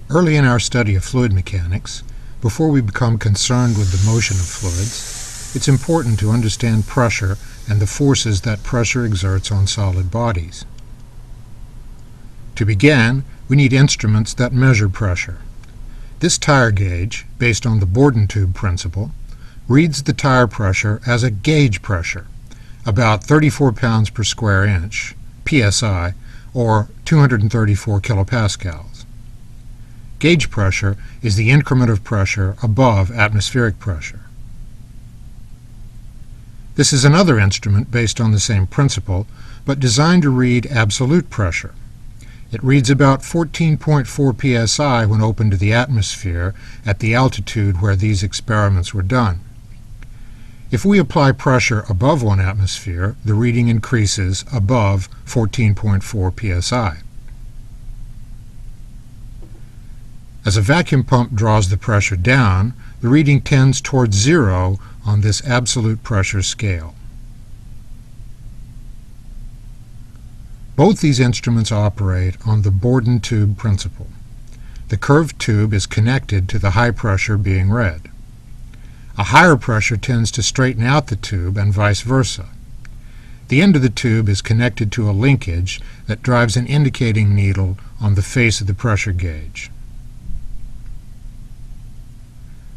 Early in our study of fluid mechanics, before we become concerned with the motion of fluids, it's important to understand pressure and the forces that pressure exerts on solid bodies. To begin, we need instruments that measure pressure. This tire gauge, based on the Bourdon tube principle, reads the tire pressure as a gauge pressure, about 34 pounds per square inch, psi, or 234 kilopascals. Gauge pressure is the increment of pressure above atmospheric pressure. This is another instrument based on the same principle, but designed to read absolute pressure. It reads about 14.4 psi when open to the atmosphere at the altitude where these experiments were done. If we apply pressure above 1 atmosphere, the reading increases above 14.4 psi. As a vacuum pump draws the pressure down, the reading tends towards 0 on this absolute pressure scale. Both these instruments operate on the Bourdon tube principle. The curved tube is connected to the high pressure being read. A higher pressure tends to straighten out the tube and vice versa. The end of the tube is connected to a linkage that drives an indicating needle on the face of the pressure gauge.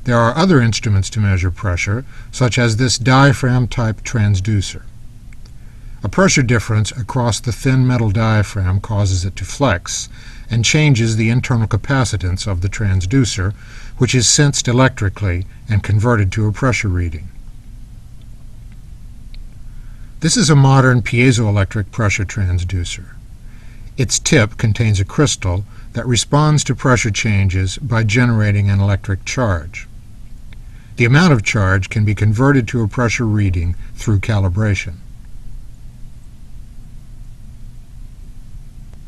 There are other instruments to measure pressure, such as this diaphragm-type transducer. A pressure difference across the thin metal diaphragm causes it to flex and changes the internal capacitance of the transducer, which is sensed electrically and converted to a pressure reading. This is a modern piezoelectric pressure transducer. Its tip contains a crystal that responds to pressure changes by generating an electric charge. The amount of charge can be converted to a pressure reading through calibration.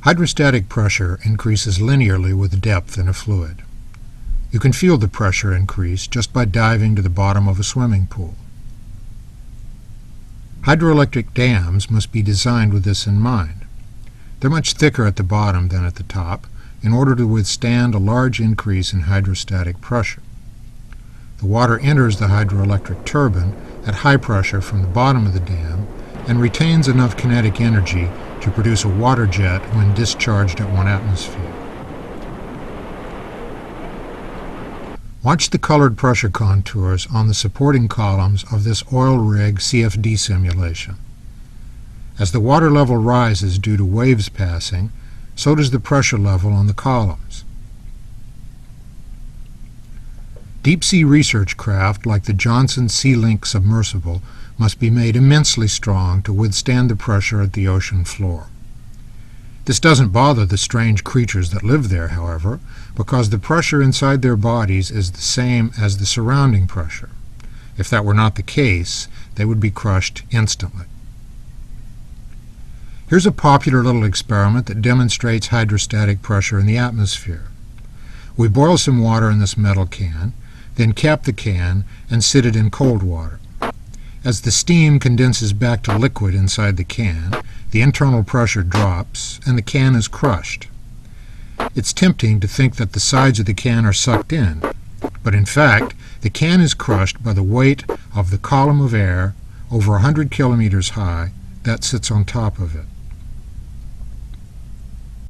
Hydrostatic pressure increases linearly with depth in a fluid. You can feel the pressure increase just by diving to the bottom of a swimming pool. Hydroelectric dams must be designed with this in mind. They're much thicker at the bottom than at the top in order to withstand a large increase in hydrostatic pressure. The water enters the hydroelectric turbine at high pressure from the bottom of the dam and retains enough kinetic energy to produce a water jet when discharged at 1 atmosphere. Watch the colored pressure contours on the supporting columns of this oil rig CFD simulation. As the water level rises due to waves passing, so does the pressure level on the columns. Deep-sea research craft like the Johnson Sea-Link submersible must be made immensely strong to withstand the pressure at the ocean floor. This doesn't bother the strange creatures that live there, however, because the pressure inside their bodies is the same as the surrounding pressure. If that were not the case, they would be crushed instantly. Here's a popular little experiment that demonstrates hydrostatic pressure in the atmosphere. We boil some water in this metal can, then cap the can and sit it in cold water. As the steam condenses back to liquid inside the can, the internal pressure drops and the can is crushed. It's tempting to think that the sides of the can are sucked in, but in fact, the can is crushed by the weight of the column of air over 100 kilometers high that sits on top of it.